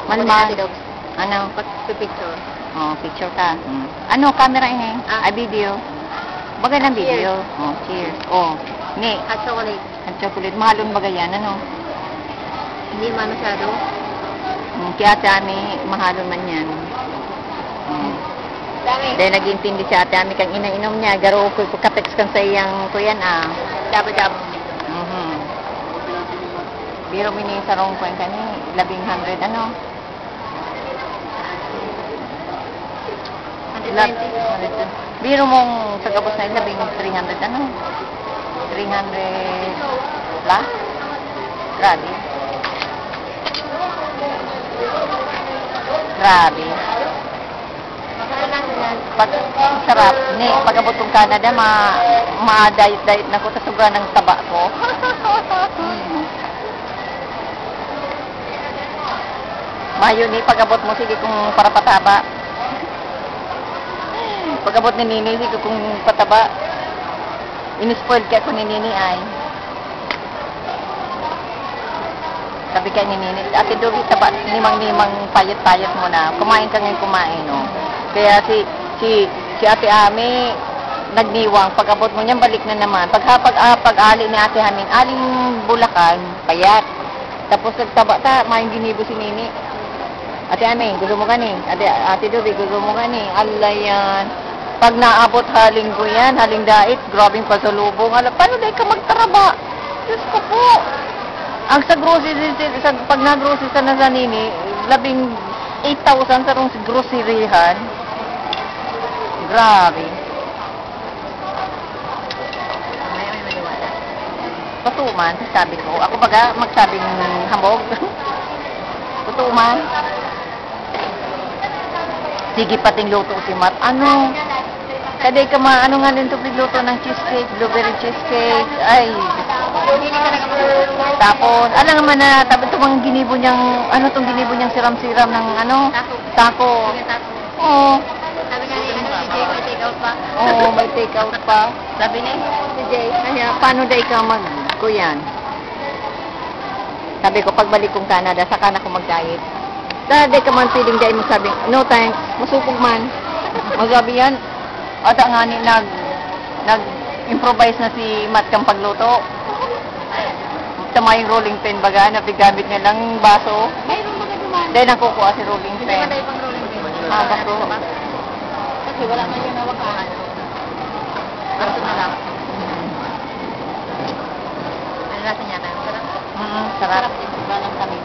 Malmal. Dog. Ano? Picture. Oh, picture ka. Ano, camera ini? Ay, video. Bagay ng video. Oh, cheers. Oh, ni. Hot chocolate. Ang chocolate. Mahalon bagay yan, ano? Hindi man masyado. Kaya ate Ami, mahalon man yan. Dami. Dahil nag-intindi si ate Ami kang inainom niya. Garo ko kapex kan sa iyang kuyan, Jabo-jabo. Biro mini sarong kwen kani, 1,100 ano? 120. Biro mong sa gabos na 300 ano? 300 la? Grabe. Grabe. Pag sarap ni pagabot kong Canada ma-diet na ko tasugan ng taba ko. Mayo ni pagabot mo sige kung para pataba. Pagabot ni Nini sige kung pataba. Ini-spoil kaya ko ni Nini ay. Sabi kay ni Nini, ate Dogi taba nimang payat-payat mo na. Kumain ka ngayon kumain no. Kaya si Ate Ami nagniwang pagabot mo niyan balik na naman. Pag-ali ni Ate Hamin, aling Bulacan, payat. Tapos nagtaba ta, maing ginibo si Nini. Ate Ami, gusto mo gani? Ate Dobi, gusto mo gani? Allah yan. Pag naabot haling ko yan, haling dait, grabing pasalubong. Paano dahil ka magtaraba? Diyos ko po. Ang sa grocery, pag na-grocery sa Nini, 8,000 sa rong groceryhan. Grabe. May maliwala. Patuman, sabi ko. Ako baga magsabing hambog. Patuman. Sige pating luto si Mat. Ano? Kaday ka ano nga din ito luto ng cheesecake, blueberry cheesecake. Ay. Hindi ka nakamalala. Tapos, alam naman na, tapos itong ginibo niyang, ano itong ginibo niyang siram-siram ng ano? Taco. Oo. Sabi nga ni Jay, may take out pa. Oo, may take out pa. Sabi ni Jay. Kaya, paano day ka mag-kuyan? Sabi ko, pagbalik kong Canada, saka na ako mag-diet. Dahil ka man feeling dahil mo sabi, no thanks, masupog man. Magabi yan. At nga ni, nag-improvise na si Matt kang pagluto. Tama yung rolling pin baga, napigamit niya lang baso. Mayroon mga duman. Dahil nakukuha si rolling Hindi pin. ba tayo pang rolling pin? Baso. Kasi wala man yung nawakaan. Baso na lang. Ano lasa niya tayo? Sarap. Sarap. Sarap din. Balang kami.